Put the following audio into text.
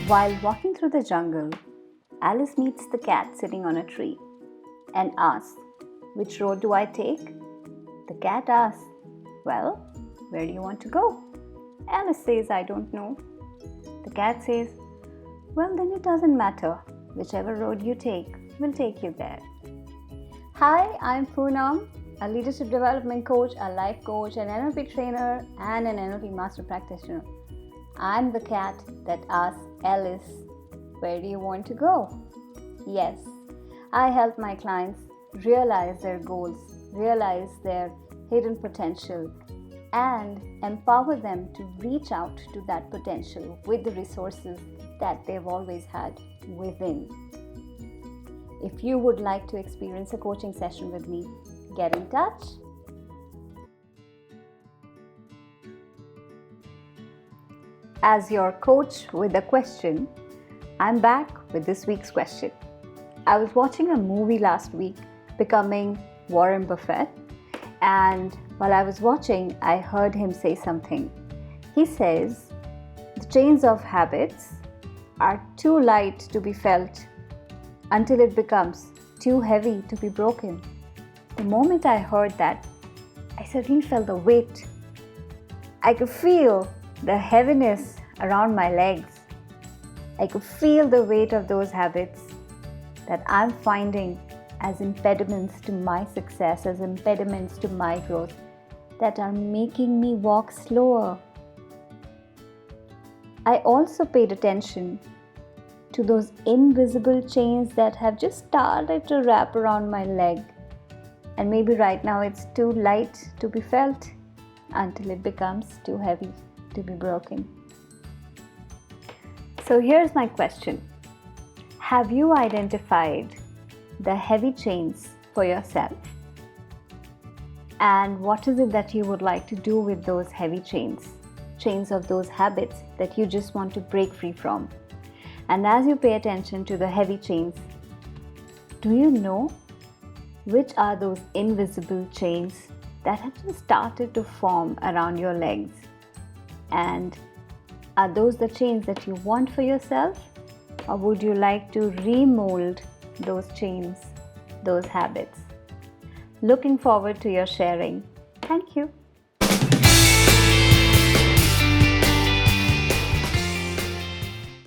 While walking through the jungle, Alice meets the cat sitting on a tree and asks, "Which road do I take?" The cat asks, "Well, where do you want to go?" Alice says, "I don't know." The cat says, "Well, then it doesn't matter. Whichever road you take will take you there." Hi, I'm Punam, a leadership development coach, a life coach, an NLP trainer, and an NLP master practitioner. I'm the cat that asks Alice, "Where do you want to go?" Yes, I help my clients realize their goals, realize their hidden potential, and empower them to reach out to that potential with the resources that they've always had within. If you would like to experience a coaching session with me, get in touch. As your coach with a question, I'm back with this week's question. I was watching a movie last week, Becoming Warren Buffett, and while I was watching, I heard him say something. He says, "The chains of habits are too light to be felt until it becomes too heavy to be broken." The moment I heard that, I suddenly felt the weight. I could feel the heaviness around my legs. I could feel the weight of those habits that I'm finding as impediments to my success, as impediments to my growth, that are making me walk slower. I also paid attention to those invisible chains that have just started to wrap around my leg. And maybe right now it's too light to be felt until it becomes too heavy to be broken. So here's my question. Have you identified the heavy chains for yourself? And what is it that you would like to do with those heavy chains? Chains of those habits that you just want to break free from. And as you pay attention to the heavy chains, do you know which are those invisible chains that have just started to form around your legs? And are those the chains that you want for yourself? Or would you like to remold those chains, those habits? Looking forward to your sharing. Thank you.